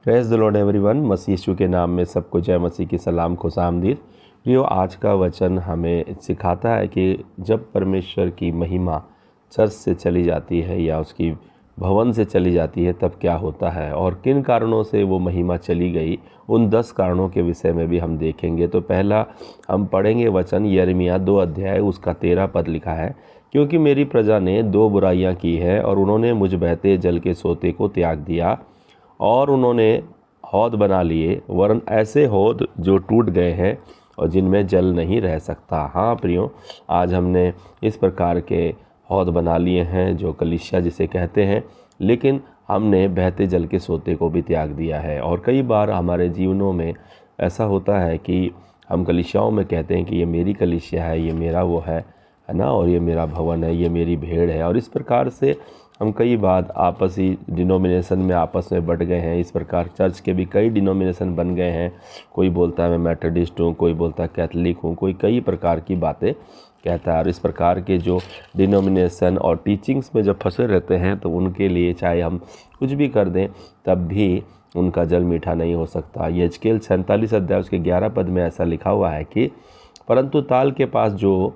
Praise the lord everyone. मसीह यीशु के नाम में सबको जय मसीह की सलाम खुशामदीद। प्रियो, आज का वचन हमें सिखाता है कि जब परमेश्वर की महिमा चर्च से चली जाती है या उसकी भवन से चली जाती है तब क्या होता है और किन कारणों से वो महिमा चली गई, उन 10 कारणों के विषय में भी हम देखेंगे। तो पहला हम पढ़ेंगे वचन यिर्मयाह 2 अध्याय उसका 13 पद लिखा है, क्योंकि मेरी प्रजा ने 2 बुराइयां की है और उन्होंने मुझ बहते जल के सोते को त्याग दिया और उन्होंने हौद बना लिए, वरन ऐसे हौद जो टूट गए हैं और जिनमें जल नहीं रह सकता। हाँ प्रियो, आज हमने इस प्रकार के हौद बना लिए हैं जो कलीसिया जिसे कहते हैं, लेकिन हमने बहते जल के सोते को भी त्याग दिया है। और कई बार हमारे जीवनों में ऐसा होता है कि हम कलीसियाओं में कहते हैं कि ये मेरी कलीसिया है, ये मेरा वो है ना, और ये मेरा भवन है, ये मेरी भेड़ है। और इस प्रकार से हम कई बार आपसी डिनोमिनेशन में आपस में बढ़ गए हैं। इस प्रकार चर्च के भी कई डिनोमिनेशन बन गए हैं। कोई बोलता है मैं मेथोडिस्ट हूँ, कोई बोलता है कैथलिक हूँ, कोई कई प्रकार की बातें कहता है। और इस प्रकार के जो डिनोमिनेशन और टीचिंग्स में जब फंसे रहते हैं तो उनके लिए चाहे हम कुछ भी कर दें तब भी उनका जल मीठा नहीं हो सकता। यहेजकेल 47 अध्याय उसके 11 पद में ऐसा लिखा हुआ है कि परंतु ताल के पास जो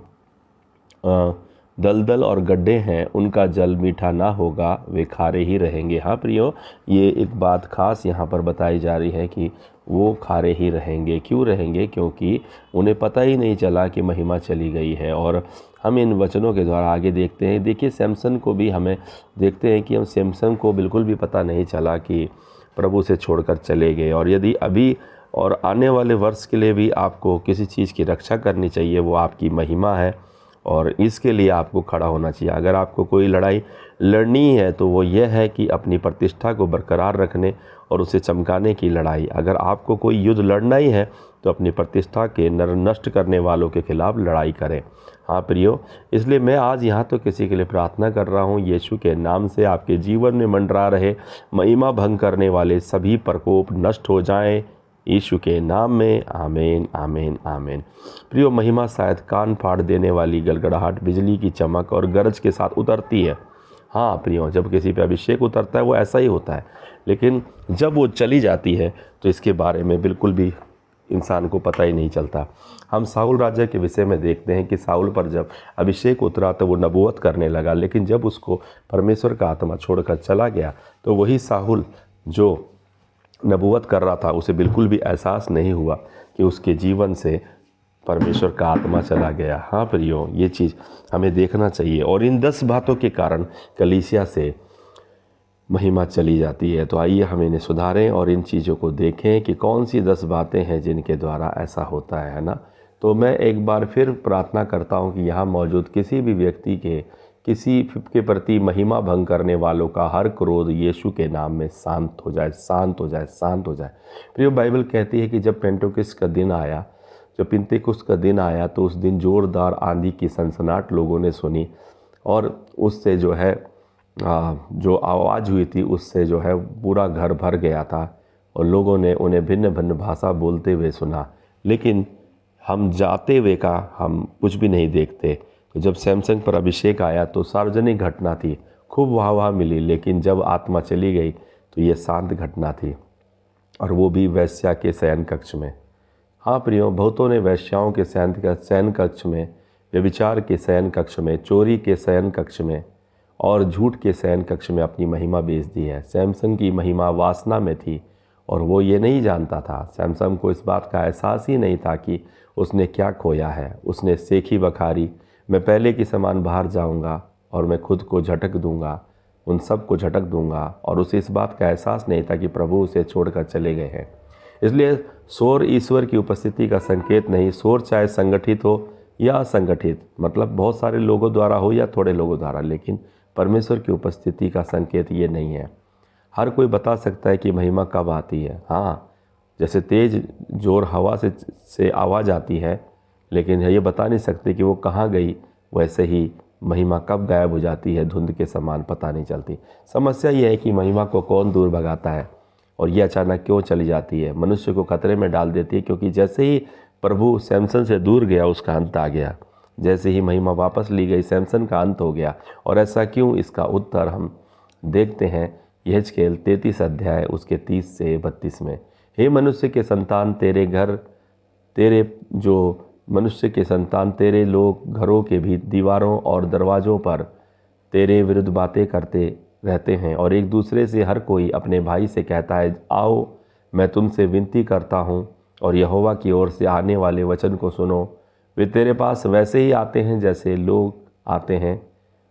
दलदल और गड्ढे हैं उनका जल मीठा ना होगा, वे खारे ही रहेंगे। हाँ प्रियो, ये एक बात खास यहाँ पर बताई जा रही है कि वो खारे ही रहेंगे। क्यों रहेंगे? क्योंकि उन्हें पता ही नहीं चला कि महिमा चली गई है। और हम इन वचनों के द्वारा आगे देखते हैं। देखिए, सैमसन को भी हमें देखते हैं कि हम सैमसन को बिल्कुल भी पता नहीं चला कि प्रभु से छोड़कर चले गए। और यदि अभी और आने वाले वर्ष के लिए भी आपको किसी चीज़ की रक्षा करनी चाहिए, वो आपकी महिमा है और इसके लिए आपको खड़ा होना चाहिए। अगर आपको कोई लड़ाई लड़नी है तो वो ये है कि अपनी प्रतिष्ठा को बरकरार रखने और उसे चमकाने की लड़ाई। अगर आपको कोई युद्ध लड़ना ही है तो अपनी प्रतिष्ठा के नष्ट करने वालों के खिलाफ लड़ाई करें। हाँ प्रियो, इसलिए मैं आज यहाँ तो किसी के लिए प्रार्थना कर रहा हूँ, यीशु के नाम से आपके जीवन में मंडरा रहे महिमा भंग करने वाले सभी प्रकोप नष्ट हो जाएं, यीशु के नाम में। आमीन, आमीन, आमीन। प्रियो, महिमा शायद कान फाड़ देने वाली गड़गड़ाहट, बिजली की चमक और गरज के साथ उतरती है। हाँ प्रियो, जब किसी पे अभिषेक उतरता है वो ऐसा ही होता है, लेकिन जब वो चली जाती है तो इसके बारे में बिल्कुल भी इंसान को पता ही नहीं चलता। हम साउल राजा के विषय में देखते हैं कि साउल पर जब अभिषेक उतरा तो वो नबूवत करने लगा, लेकिन जब उसको परमेश्वर का आत्मा छोड़कर चला गया तो वही साउल जो नबूवत कर रहा था उसे बिल्कुल भी एहसास नहीं हुआ कि उसके जीवन से परमेश्वर का आत्मा चला गया। हाँ प्रियो, ये चीज़ हमें देखना चाहिए। और इन 10 बातों के कारण कलीसिया से महिमा चली जाती है। तो आइए हम इन्हें सुधारें और इन चीज़ों को देखें कि कौन सी 10 बातें हैं जिनके द्वारा ऐसा होता है ना। तो मैं एक बार फिर प्रार्थना करता हूँ कि यहाँ मौजूद किसी भी व्यक्ति के किसी के प्रति महिमा भंग करने वालों का हर क्रोध यीशु के नाम में शांत हो जाए, शांत हो जाए, शांत हो जाए। प्रियो, बाइबल कहती है कि जब पेंटेकोस्त का दिन आया, जब पेंटेकोस्त का दिन आया तो उस दिन जोरदार आंधी की सनसनाहट लोगों ने सुनी और उससे जो है जो आवाज़ हुई थी उससे जो है पूरा घर भर गया था और लोगों ने उन्हें भिन्न भिन्न भाषा बोलते हुए सुना। लेकिन हम जाते हुए का हम कुछ भी नहीं देखते। तो जब सैमसन पर अभिषेक आया तो सार्वजनिक घटना थी, खूब वाह मिली, लेकिन जब आत्मा चली गई तो ये शांत घटना थी, और वो भी वेश्या के शयन कक्ष में। हाँ प्रियो, बहुतों ने वेश्याओं के शयन कक्ष में, व्यभिचार के शयन कक्ष में, चोरी के शयन कक्ष में और झूठ के शयन कक्ष में अपनी महिमा बेच दी है। सैमसन की महिमा वासना में थी और वो ये नहीं जानता था। सैमसन को इस बात का एहसास ही नहीं था कि उसने क्या खोया है। उसने सेखी बखारी, मैं पहले की समान बाहर जाऊंगा और मैं खुद को झटक दूंगा, उन सब को झटक दूंगा, और उसे इस बात का एहसास नहीं था कि प्रभु उसे छोड़कर चले गए हैं। इसलिए शोर ईश्वर की उपस्थिति का संकेत नहीं। शोर चाहे संगठित हो या असंगठित, मतलब बहुत सारे लोगों द्वारा हो या थोड़े लोगों द्वारा, लेकिन परमेश्वर की उपस्थिति का संकेत ये नहीं है। हर कोई बता सकता है कि महिमा कब आती है। हाँ, जैसे तेज जोर हवा से आवाज़ आती है, लेकिन ये बता नहीं सकते कि वो कहाँ गई। वैसे ही महिमा कब गायब हो जाती है, धुंध के समान पता नहीं चलती। समस्या ये है कि महिमा को कौन दूर भगाता है और ये अचानक क्यों चली जाती है, मनुष्य को खतरे में डाल देती है। क्योंकि जैसे ही प्रभु सैमसन से दूर गया उसका अंत आ गया, जैसे ही महिमा वापस ली गई सैमसन का अंत हो गया। और ऐसा क्यों, इसका उत्तर हम देखते हैं यहेजकेल 33 अध्याय उसके 30 से 32 में। हे मनुष्य के संतान, तेरे लोग घरों के भी दीवारों और दरवाज़ों पर तेरे विरुद्ध बातें करते रहते हैं, और एक दूसरे से हर कोई अपने भाई से कहता है, आओ मैं तुमसे विनती करता हूँ और यहोवा की ओर से आने वाले वचन को सुनो। वे तेरे पास वैसे ही आते हैं जैसे लोग आते हैं,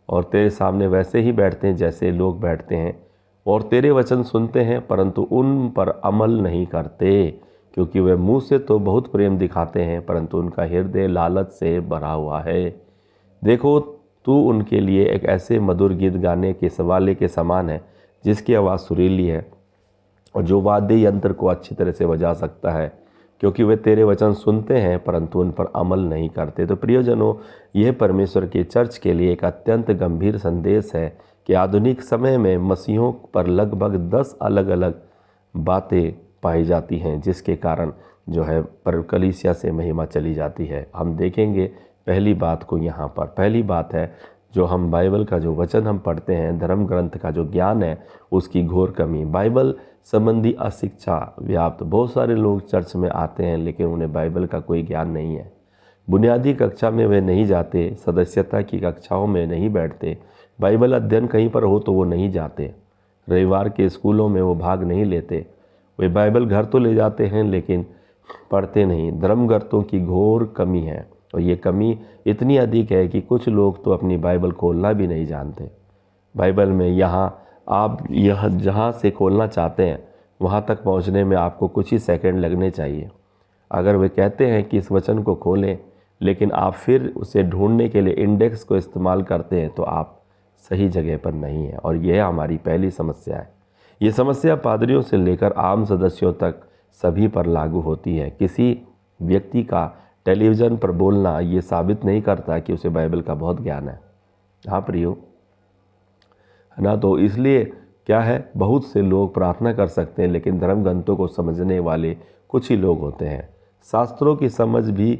और तेरे सामने वैसे ही बैठते हैं जैसे लोग बैठते हैं, और तेरे वचन सुनते हैं परंतु उन पर अमल नहीं करते, क्योंकि वे मुंह से तो बहुत प्रेम दिखाते हैं परंतु उनका हृदय लालच से भरा हुआ है। देखो, तू उनके लिए एक ऐसे मधुर गीत गाने के सवाले के समान है जिसकी आवाज़ सुरीली है और जो वाद्य यंत्र को अच्छी तरह से बजा सकता है, क्योंकि वे तेरे वचन सुनते हैं परंतु उन पर अमल नहीं करते। तो प्रियजनों, यह परमेश्वर की चर्च के लिए एक अत्यंत गंभीर संदेश है कि आधुनिक समय में मसीहों पर लगभग 10 अलग अलग बातें पाई जाती हैं, जिसके कारण जो है पर कलीसिया से महिमा चली जाती है। हम देखेंगे पहली बात को यहाँ पर। पहली बात है, जो हम बाइबल का जो वचन हम पढ़ते हैं, धर्म ग्रंथ का जो ज्ञान है, उसकी घोर कमी। बाइबल संबंधी अशिक्षा व्याप्त। बहुत सारे लोग चर्च में आते हैं लेकिन उन्हें बाइबल का कोई ज्ञान नहीं है। बुनियादी कक्षा में वे नहीं जाते, सदस्यता की कक्षाओं में नहीं बैठते, बाइबल अध्ययन कहीं पर हो तो वो नहीं जाते, रविवार के स्कूलों में वो भाग नहीं लेते। वे बाइबल घर तो ले जाते हैं लेकिन पढ़ते नहीं। धर्मग्रंथों की घोर कमी है, और ये कमी इतनी अधिक है कि कुछ लोग तो अपनी बाइबल खोलना भी नहीं जानते। बाइबल में आप जहाँ से खोलना चाहते हैं वहाँ तक पहुँचने में आपको कुछ ही सेकंड लगने चाहिए। अगर वे कहते हैं कि इस वचन को खोलें, लेकिन आप फिर उसे ढूंढने के लिए इंडेक्स को इस्तेमाल करते हैं, तो आप सही जगह पर नहीं हैं। और यह हमारी पहली समस्या है। ये समस्या पादरियों से लेकर आम सदस्यों तक सभी पर लागू होती है। किसी व्यक्ति का टेलीविज़न पर बोलना ये साबित नहीं करता कि उसे बाइबल का बहुत ज्ञान है। हाँ प्रियो, है ना। तो इसलिए क्या है, बहुत से लोग प्रार्थना कर सकते हैं लेकिन धर्म ग्रंथों को समझने वाले कुछ ही लोग होते हैं। शास्त्रों की समझ भी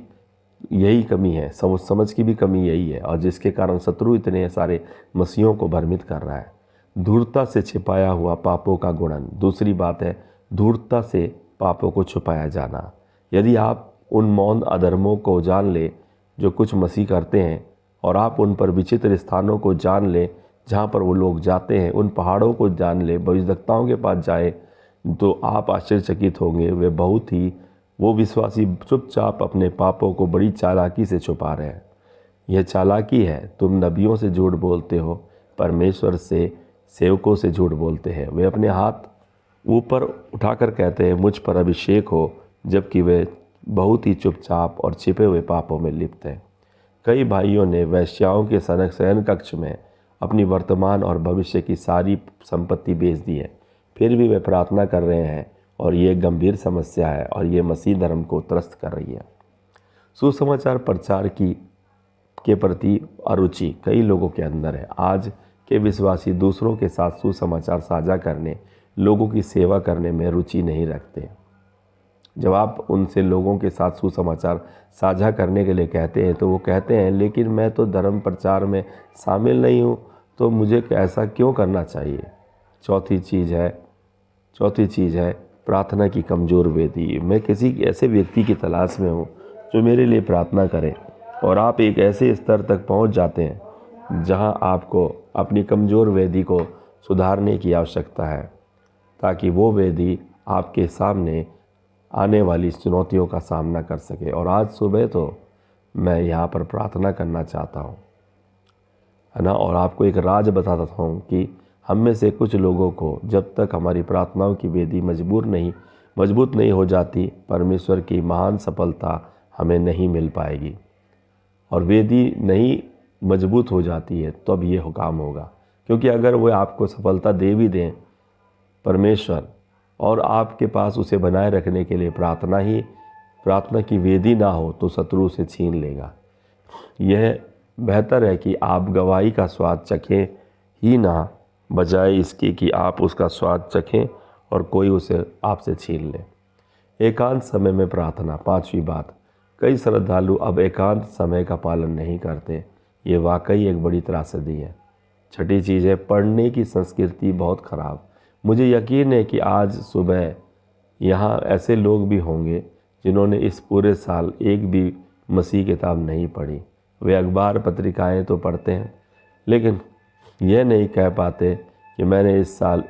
यही कमी है, समझ की भी कमी यही है, और जिसके कारण शत्रु इतने सारे मसीहों को भ्रमित कर रहा है। धूर्तता से छिपाया हुआ पापों का गुणन। दूसरी बात है धूर्तता से पापों को छुपाया जाना। यदि आप उन मौन अधर्मों को जान ले जो कुछ मसीह करते हैं, और आप उन पर विचित्र स्थानों को जान ले जहाँ पर वो लोग जाते हैं, उन पहाड़ों को जान ले, भविष्यवक्ताओं के पास जाए, तो आप आश्चर्यचकित होंगे। वो विश्वासी चुपचाप अपने पापों को बड़ी चालाकी से छुपा रहे हैं। यह चालाकी है। तुम नबियों से झूठ बोलते हो, परमेश्वर से सेवकों से झूठ बोलते हैं। वे अपने हाथ ऊपर उठाकर कहते हैं, मुझ पर अभिषेक हो, जबकि वे बहुत ही चुपचाप और छिपे हुए पापों में लिप्त हैं। कई भाइयों ने वेश्याओं के शयन कक्ष में अपनी वर्तमान और भविष्य की सारी संपत्ति बेच दी है, फिर भी वे प्रार्थना कर रहे हैं, और ये गंभीर समस्या है और ये मसीह धर्म को त्रस्त कर रही है। सुसमाचार प्रचार के प्रति अरुचि कई लोगों के अंदर है। आज के विश्वासी दूसरों के साथ सुसमाचार साझा करने, लोगों की सेवा करने में रुचि नहीं रखते। जब आप उनसे लोगों के साथ सुसमाचार साझा करने के लिए कहते हैं तो वो कहते हैं, लेकिन मैं तो धर्म प्रचार में शामिल नहीं हूँ, तो मुझे ऐसा क्यों करना चाहिए। चौथी चीज़ है प्रार्थना की कमज़ोर वेदी। मैं किसी ऐसे व्यक्ति की तलाश में हूँ जो मेरे लिए प्रार्थना करे, और आप एक ऐसे स्तर तक पहुँच जाते हैं जहाँ आपको अपनी कमज़ोर वेदी को सुधारने की आवश्यकता है, ताकि वो वेदी आपके सामने आने वाली चुनौतियों का सामना कर सके। और आज सुबह तो मैं यहाँ पर प्रार्थना करना चाहता हूँ, है ना। और आपको एक राज बताता हूँ कि हम में से कुछ लोगों को जब तक हमारी प्रार्थनाओं की वेदी मजबूत नहीं हो जाती, परमेश्वर की महान सफलता हमें नहीं मिल पाएगी। और वेदी नहीं मजबूत हो जाती है तब ये काम होगा, क्योंकि अगर वो आपको सफलता दे भी दें परमेश्वर, और आपके पास उसे बनाए रखने के लिए प्रार्थना की वेदी ना हो, तो शत्रु उसे छीन लेगा। यह बेहतर है कि आप गवाही का स्वाद चखें ही ना, बजाय इसके कि आप उसका स्वाद चखें और कोई उसे आपसे छीन ले। एकांत समय में प्रार्थना। पांचवी बात, कई श्रद्धालु अब एकांत समय का पालन नहीं करते। ये वाकई एक बड़ी त्रासदी है। छठी चीज़ है पढ़ने की संस्कृति बहुत खराब। मुझे यकीन है कि आज सुबह यहाँ ऐसे लोग भी होंगे जिन्होंने इस पूरे साल एक भी मसीह किताब नहीं पढ़ी। वे अखबार पत्रिकाएं तो पढ़ते हैं, लेकिन यह नहीं कह पाते कि मैंने इस साल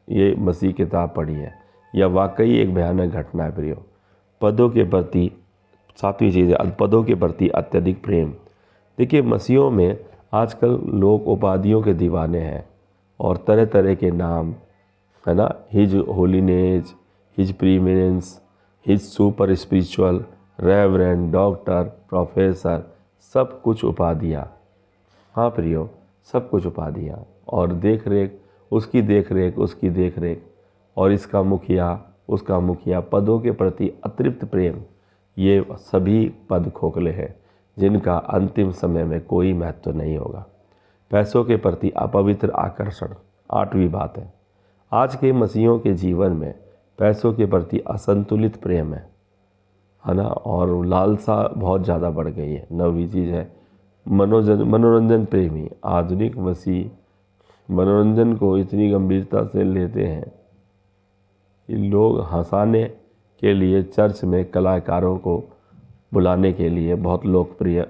ये मसीह किताब पढ़ी है। यह वाकई एक भयानक घटना है प्रियो। पदों के प्रति, सातवीं चीज़ है पदों के प्रति अत्यधिक प्रेम। देखिए, मसीहों में आजकल लोग उपाधियों के दीवाने हैं और तरह तरह के नाम, है ना, his holiness, his preeminence, his super spiritual, reverend, doctor, professor, सब कुछ उपाधियाँ। हाँ प्रियो, सब कुछ उपाधियाँ और देख रेख, उसकी देख रेख और इसका मुखिया, उसका मुखिया। पदों के प्रति अतिरिक्त प्रेम, ये सभी पद खोखले हैं जिनका अंतिम समय में कोई महत्व नहीं होगा। पैसों के प्रति अपवित्र आकर्षण, आठवीं बात है। आज के मसीहों के जीवन में पैसों के प्रति असंतुलित प्रेम है ना, और लालसा बहुत ज़्यादा बढ़ गई है। नौवीं चीज़ है मनोरंजन प्रेमी। आधुनिक मसीह मनोरंजन को इतनी गंभीरता से लेते हैं कि लोग हंसाने के लिए चर्च में कलाकारों को बुलाने के लिए बहुत लोकप्रिय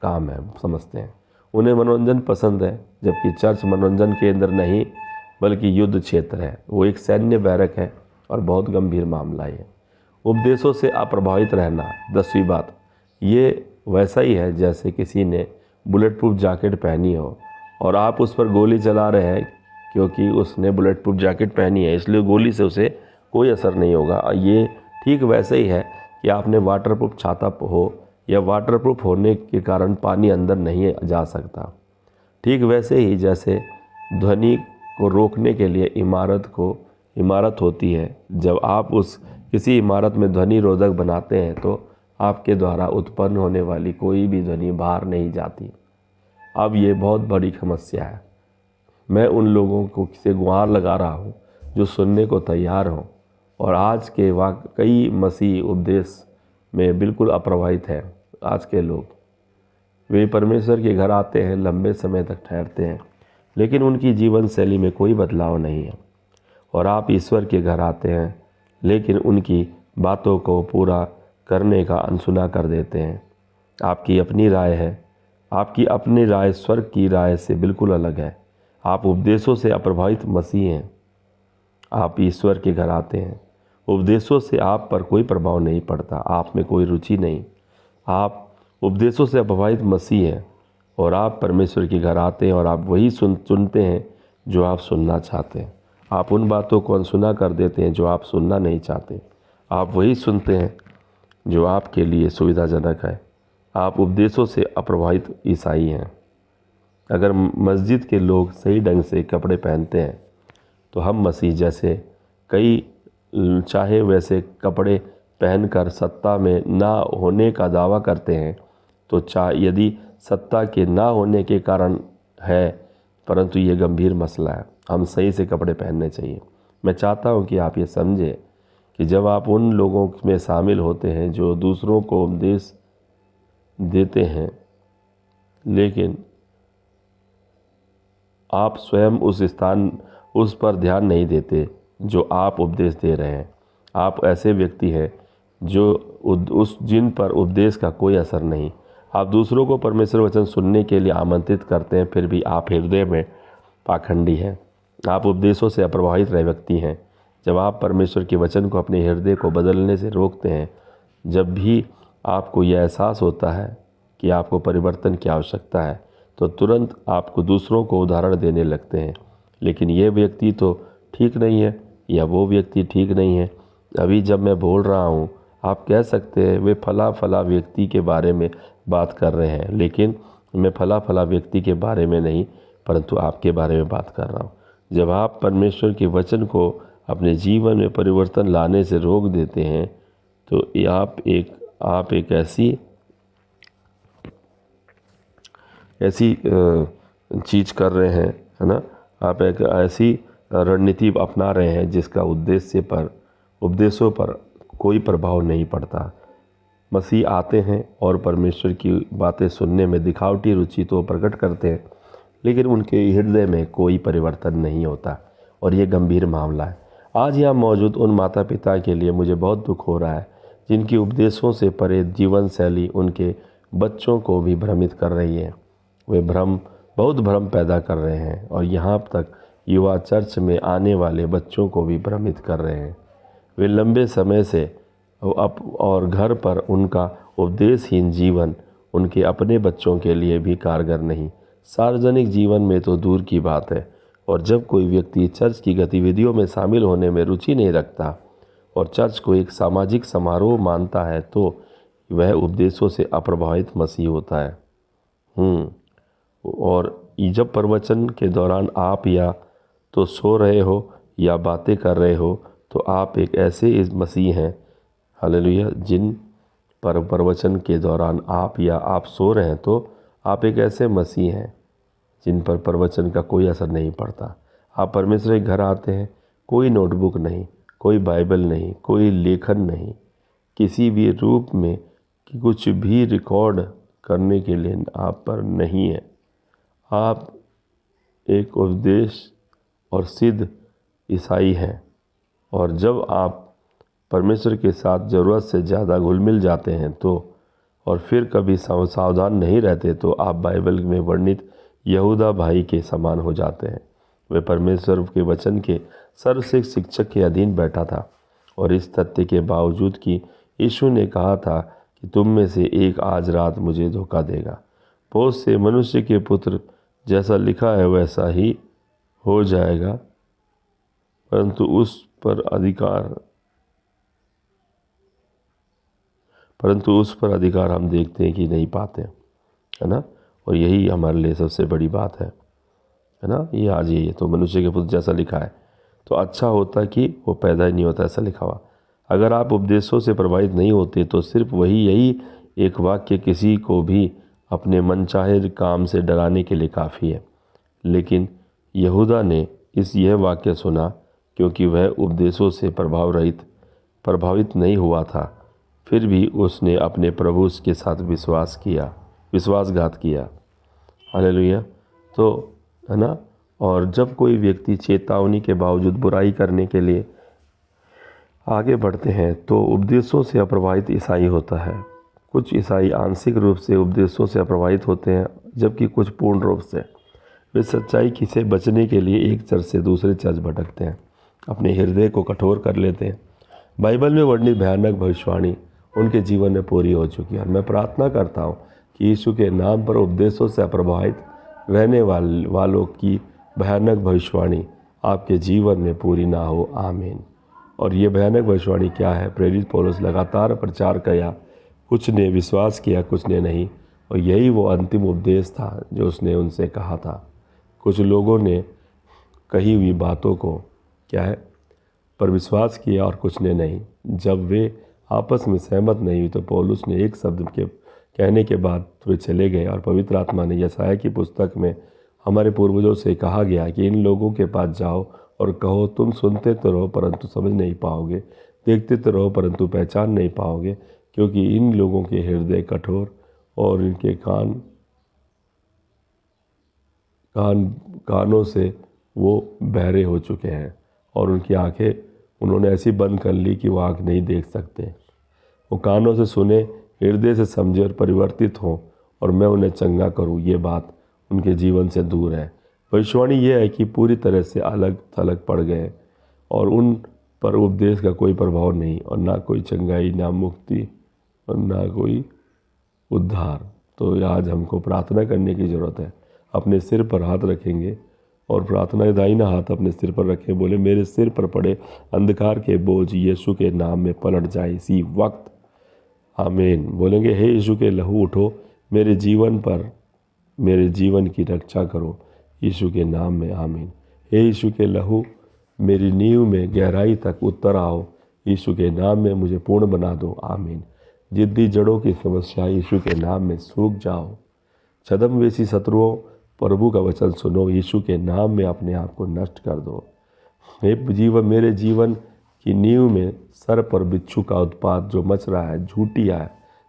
काम है समझते हैं। उन्हें मनोरंजन पसंद है, जबकि चर्च मनोरंजन केंद्र नहीं बल्कि युद्ध क्षेत्र है। वो एक सैन्य बैरक है और बहुत गंभीर मामला है। उपदेशों से अप्रभावित रहना, 10वीं बात। ये वैसा ही है जैसे किसी ने बुलेट प्रूफ जैकेट पहनी हो और आप उस पर गोली चला रहे हैं, क्योंकि उसने बुलेट प्रूफ जैकेट पहनी है इसलिए गोली से उसे कोई असर नहीं होगा। ये ठीक वैसे ही है कि आपने वाटरप्रूफ छाता हो या वाटरप्रूफ होने के कारण पानी अंदर नहीं जा सकता। ठीक वैसे ही जैसे ध्वनि को रोकने के लिए इमारत होती है, जब आप उस किसी इमारत में ध्वनि रोधक बनाते हैं तो आपके द्वारा उत्पन्न होने वाली कोई भी ध्वनि बाहर नहीं जाती। अब ये बहुत बड़ी समस्या है। मैं उन लोगों को से गुहार लगा रहा हूँ जो सुनने को तैयार हों और आज के वाकई मसीह उपदेश में बिल्कुल अप्रभावित है। आज के लोग, वे परमेश्वर के घर आते हैं, लंबे समय तक ठहरते हैं, लेकिन उनकी जीवन शैली में कोई बदलाव नहीं है। और आप ईश्वर के घर आते हैं लेकिन उनकी बातों को पूरा करने का अनसुना कर देते हैं। आपकी अपनी राय है, आपकी अपनी राय स्वर्ग की राय से बिल्कुल अलग है। आप उपदेशों से अप्रभावित मसीह हैं। आप ईश्वर के घर आते हैं, उपदेशों से आप पर कोई प्रभाव नहीं पड़ता, आप में कोई रुचि नहीं। आप उपदेशों से अप्रभावित मसीह हैं और आप परमेश्वर के घर आते हैं और आप वही सुनते हैं जो आप सुनना चाहते हैं। आप उन बातों को अनसुना कर देते हैं जो आप सुनना नहीं चाहते। आप वही सुनते हैं जो आपके लिए सुविधाजनक है। आप उपदेशों से अप्रभावित ईसाई हैं। अगर मस्जिद के लोग सही ढंग से कपड़े पहनते हैं तो हम मसीह जैसे कई चाहे वैसे कपड़े पहनकर सत्ता में ना होने का दावा करते हैं, तो यदि सत्ता के ना होने के कारण है, परंतु ये गंभीर मसला है। हम सही से कपड़े पहनने चाहिए। मैं चाहता हूँ कि आप ये समझें कि जब आप उन लोगों में शामिल होते हैं जो दूसरों को उपदेश देते हैं, लेकिन आप स्वयं उस पर ध्यान नहीं देते जो आप उपदेश दे रहे हैं। आप ऐसे व्यक्ति हैं जो जिन पर उपदेश का कोई असर नहीं। आप दूसरों को परमेश्वर वचन सुनने के लिए आमंत्रित करते हैं, फिर भी आप हृदय में पाखंडी हैं। आप उपदेशों से अप्रभावित रहे व्यक्ति हैं। जब आप परमेश्वर के वचन को अपने हृदय को बदलने से रोकते हैं, जब भी आपको यह एहसास होता है कि आपको परिवर्तन की आवश्यकता है, तो तुरंत आपको दूसरों को उदाहरण देने लगते हैं। लेकिन ये व्यक्ति तो ठीक नहीं है या वो व्यक्ति ठीक नहीं है। अभी जब मैं बोल रहा हूँ, आप कह सकते हैं वे फला व्यक्ति के बारे में बात कर रहे हैं, लेकिन मैं फला व्यक्ति के बारे में नहीं, परंतु आपके बारे में बात कर रहा हूँ। जब आप परमेश्वर के वचन को अपने जीवन में परिवर्तन लाने से रोक देते हैं, तो आप एक ऐसी चीज़ कर रहे हैं, है ना। आप एक ऐसी रणनीति अपना रहे हैं जिसका उपदेशों पर कोई प्रभाव नहीं पड़ता। मसीह आते हैं और परमेश्वर की बातें सुनने में दिखावटी रुचि तो प्रकट करते हैं, लेकिन उनके हृदय में कोई परिवर्तन नहीं होता। और ये गंभीर मामला है। आज यहाँ मौजूद उन माता पिता के लिए मुझे बहुत दुख हो रहा है जिनकी उपदेशों से परे जीवन शैली उनके बच्चों को भी भ्रमित कर रही है। वे बहुत भ्रम पैदा कर रहे हैं और यहाँ तक युवा चर्च में आने वाले बच्चों को भी भ्रमित कर रहे हैं। वे लंबे समय से और घर पर उनका उपदेशहीन जीवन उनके अपने बच्चों के लिए भी कारगर नहीं, सार्वजनिक जीवन में तो दूर की बात है। और जब कोई व्यक्ति चर्च की गतिविधियों में शामिल होने में रुचि नहीं रखता और चर्च को एक सामाजिक समारोह मानता है तो वह उपदेशों से अप्रभावित मसीह होता है। और जब प्रवचन के दौरान आप या तो सो रहे हो या बातें कर रहे हो तो आप एक ऐसे मसीह हैं, हालेलुया, जिन पर प्रवचन के दौरान आप सो रहे हैं तो आप एक ऐसे मसीह हैं जिन पर प्रवचन का कोई असर नहीं पड़ता। आप परमेश्वर के घर आते हैं, कोई नोटबुक नहीं, कोई बाइबल नहीं, कोई लेखन नहीं, किसी भी रूप में कि कुछ भी रिकॉर्ड करने के लिए आप पर नहीं है। आप एक उपदेश और सिद्ध ईसाई हैं। और जब आप परमेश्वर के साथ ज़रूरत से ज़्यादा घुल मिल जाते हैं तो और फिर कभी सावधान नहीं रहते तो आप बाइबल में वर्णित यहूदा भाई के समान हो जाते हैं। वे परमेश्वर के वचन के सर्वश्रेष्ठ शिक्षक के अधीन बैठा था और इस तथ्य के बावजूद कि यीशु ने कहा था कि तुम में से एक आज रात मुझे धोखा देगा। बहुत से मनुष्य के पुत्र जैसा लिखा है वैसा ही हो जाएगा, परंतु उस पर अधिकार हम देखते हैं कि नहीं पाते, है ना। और यही हमारे लिए सबसे बड़ी बात है ना। ये आज ये तो मनुष्य के पुत्र जैसा लिखा है, तो अच्छा होता कि वो पैदा ही नहीं होता, ऐसा लिखा हुआ। अगर आप उपदेशों से प्रभावित नहीं होते तो सिर्फ यही एक वाक्य किसी को भी अपने मनचाहे काम से डराने के लिए काफ़ी है। लेकिन यहूदा ने यह वाक्य सुना क्योंकि वह उपदेशों से प्रभावित नहीं हुआ था, फिर भी उसने अपने प्रभु के साथ विश्वासघात किया। हालेलुया। तो है ना। और जब कोई व्यक्ति चेतावनी के बावजूद बुराई करने के लिए आगे बढ़ते हैं तो उपदेशों से अप्रभावित ईसाई होता है। कुछ ईसाई आंशिक रूप से उपदेशों से अप्रभावित होते हैं जबकि कुछ पूर्ण रूप से। वे सच्चाई से बचने के लिए एक चर्च से दूसरे चर्च भटकते हैं, अपने हृदय को कठोर कर लेते हैं। बाइबल में वर्णित भयानक भविष्यवाणी उनके जीवन में पूरी हो चुकी है और मैं प्रार्थना करता हूँ कि यीशु के नाम पर उपदेशों से अप्रभावित रहने वालों की भयानक भविष्यवाणी आपके जीवन में पूरी ना हो। आमीन। और ये भयानक भविष्यवाणी क्या है? प्रेरित पौलुस लगातार प्रचार किया, कुछ ने विश्वास किया, कुछ ने नहीं। और यही वो अंतिम उपदेश था जो उसने उनसे कहा था। कुछ लोगों ने कही हुई बातों को पर विश्वास किया और कुछ ने नहीं। जब वे आपस में सहमत नहीं हुई तो पौलुस ने एक शब्द के कहने के बाद वे चले गए और पवित्र आत्मा ने यशायाह की पुस्तक में हमारे पूर्वजों से कहा गया कि इन लोगों के पास जाओ और कहो, तुम सुनते तो रहो परंतु समझ नहीं पाओगे, देखते तो रहो परंतु पहचान नहीं पाओगे, क्योंकि इन लोगों के हृदय कठोर और इनके कानों से वो बहरे हो चुके हैं और उनकी आंखें उन्होंने ऐसी बंद कर ली कि वो आँख नहीं देख सकते। वो कानों से सुने, हृदय से समझे और परिवर्तित हों और मैं उन्हें चंगा करूं, ये बात उनके जीवन से दूर है। भविष्यवाणी ये है कि पूरी तरह से अलग थलग पड़ गए और उन पर उपदेश का कोई प्रभाव नहीं और ना कोई चंगाई, ना मुक्ति और ना कोई उद्धार। तो आज हमको प्रार्थना करने की ज़रूरत है। अपने सिर पर हाथ रखेंगे और प्रार्थना दाहिना हाथ अपने सिर पर रखें, बोले मेरे सिर पर पड़े अंधकार के बोझ यीशु के नाम में पलट जाए इसी वक्त। आमीन। बोलेंगे, हे यीशु के लहू उठो, मेरे जीवन की रक्षा करो यीशु के नाम में। आमीन। हे यीशु के लहू, मेरी नींव में गहराई तक उतर आओ, यीशु के नाम में मुझे पूर्ण बना दो। आमीन। जिद्दी जड़ों की समस्या यीशु के नाम में सूख जाओ। छद्मवेशी शत्रुओं, प्रभु का वचन सुनो, यीशु के नाम में अपने आप को नष्ट कर दो। मेरे जीवन की नींव में सर पर बिच्छू का उत्पात जो मच रहा है,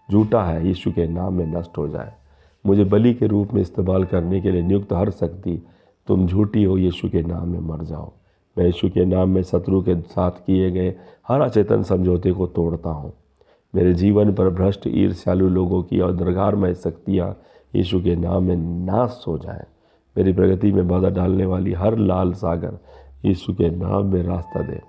झूठा है, यीशु के नाम में नष्ट हो जाए। मुझे बलि के रूप में इस्तेमाल करने के लिए नियुक्त हर शक्ति तुम झूठी हो, यीशु के नाम में मर जाओ। मैं यीशु के नाम में शत्रु के साथ किए गए हर अचेतन समझौते को तोड़ता हूँ। मेरे जीवन पर भ्रष्ट ईर्ष्यालु लोगों की और दरगारमय शक्तियाँ यीशु के नाम में नाश हो जाएं। मेरी प्रगति में बाधा डालने वाली हर लाल सागर यीशु के नाम में रास्ता दे।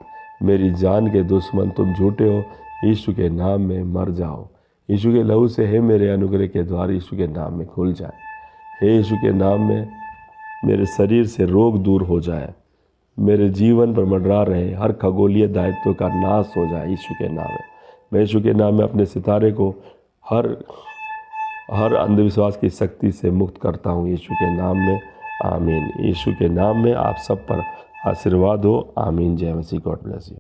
मेरी जान के दुश्मन तुम झूठे हो, यीशु के नाम में मर जाओ। यीशु के लहू से हे मेरे अनुग्रह के द्वार यीशु के नाम में खुल जाए। हे यीशु के नाम में मेरे शरीर से रोग दूर हो जाए। मेरे जीवन पर मंडरा रहे हर खगोलीय दायित्व का नाश हो जाए यीशु के नाम में। मैं यीशु के नाम में अपने सितारे को हर अंधविश्वास की शक्ति से मुक्त करता हूँ यीशु के नाम में। आमीन। यीशु के नाम में आप सब पर आशीर्वाद हो। आमीन। जय मसीह। God bless you.